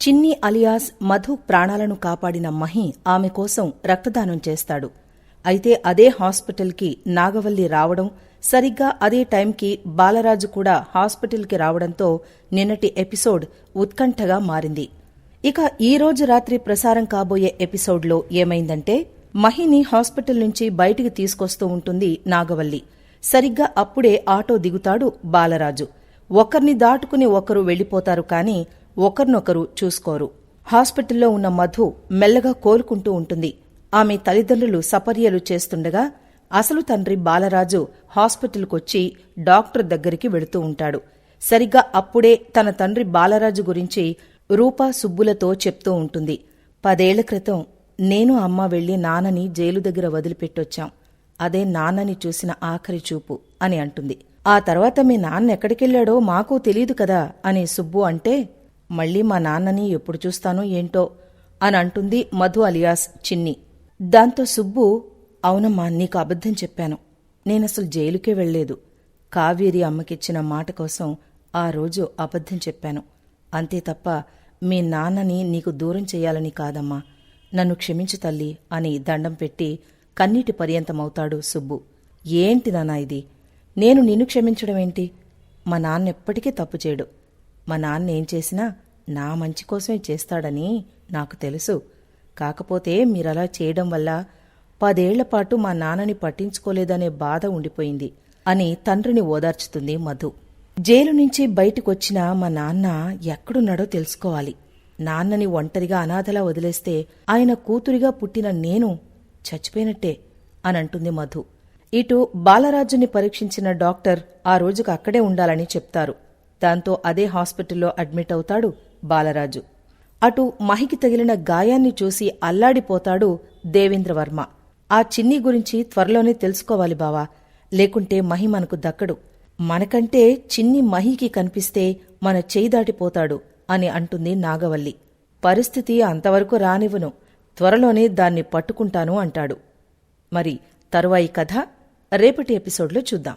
చిన్ని అలియాస్ మధు ప్రాణాలను కాపాడిన మహి ఆమె కోసం రక్తదానం చేస్తాడు. అయితే అదే హాస్పిటల్కి నాగవల్లి రావడం, సరిగ్గా అదే టైంకి బాలరాజు కూడా హాస్పిటల్కి రావడంతో నిన్నటి ఎపిసోడ్ ఉత్కంఠగా మారింది. ఇక ఈ రోజు రాత్రి ప్రసారం కాబోయే ఎపిసోడ్లో ఏమైందంటే, మహిని హాస్పిటల్ నుంచి బయటికి తీసుకొస్తూ ఉంటుంది నాగవల్లి. సరిగ్గా అప్పుడే ఆటో దిగుతాడు బాలరాజు. ఒకర్ని దాటుకుని ఒకరు వెళ్లిపోతారు కాని ఒకరినొకరు చూసుకోరు. హాస్పిటల్లో ఉన్న మధు మెల్లగా కోలుకుంటూ ఉంటుంది. ఆమె తల్లిదండ్రులు సపర్యలు చేస్తుండగా అసలు తండ్రి బాలరాజు హాస్పిటల్కొచ్చి డాక్టర్ దగ్గరికి వెళుతూ ఉంటాడు. సరిగ్గా అప్పుడే తన తండ్రి బాలరాజు గురించి రూపా సుబ్బులతో చెప్తూ ఉంటుంది. 10 ఏళ్ల క్రితం నేను అమ్మ వెళ్లి నాన్నని జైలు దగ్గర వదిలిపెట్టొచ్చాం. అదే నాన్నని చూసిన ఆఖరి చూపు అని అంటుంది. ఆ తర్వాత మీ నాన్న ఎక్కడికెళ్లాడో మాకు తెలీదు కదా అని సుబ్బు అంటే, మళ్లీ మా నాన్నని ఎప్పుడు చూస్తానో ఏంటో అని అంటుంది మధు అలియాస్ చిన్ని. దాంతో సుబ్బు, అవునమ్మా, నీకు అబద్ధం చెప్పాను. నేనసలు జైలుకే వెళ్లేదు. కావేరి అమ్మకిచ్చిన మాట కోసం ఆ రోజు అబద్ధం చెప్పాను. అంతే తప్ప మీ నాన్నని నీకు దూరం చెయ్యాలని కాదమ్మా. నన్ను క్షమించు తల్లి అని దండం పెట్టి కన్నీటి పర్యంతమవుతాడు సుబ్బు. ఏంటి నాన్నా ఇది? నేను నిన్ను క్షమించడమేంటి? మా నాన్నెప్పటికీ తప్పు చేయడు. మా నాన్న ఏం చేసినా నా మంచి కోసమే చేస్తాడని నాకు తెలుసు. కాకపోతే మీరలా చేయడం వల్ల 10 ఏళ్లపాటు మా నాన్నని పట్టించుకోలేదనే బాధ ఉండిపోయింది అని తండ్రిని ఓదార్చుతుంది మధు. జైలు నుంచి బయటికొచ్చిన మా నాన్న ఎక్కడున్నాడో తెలుసుకోవాలి. నాన్నని ఒంటరిగా అనాథలా వదిలేస్తే ఆయన కూతురిగా పుట్టిన నేను చచ్చిపోయినట్టే అనంటుంది మధు. ఇటు బాలరాజుని పరీక్షించిన డాక్టర్ ఆ రోజుకు అక్కడే ఉండాలని చెప్తారు. దాంతో అదే హాస్పిటల్లో అడ్మిట్ అవుతాడు బాలరాజు. అటు మహికి తగిలిన గాయాన్ని చూసి అల్లాడిపోతాడు దేవేంద్రవర్మ. ఆ చిన్ని గురించి త్వరలోనే తెలుసుకోవాలి బావా, లేకుంటే మహి మనకు దక్కడు. మనకంటే చిన్ని మహికి కనిపిస్తే మన చేయి దాటిపోతాడు అని అంటుంది నాగవల్లి. పరిస్థితి అంతవరకు రానివ్వను, త్వరలోనే దాన్ని పట్టుకుంటాను అంటాడు. మరి తరువాయి కథ రేపటి ఎపిసోడ్లో చూద్దాం.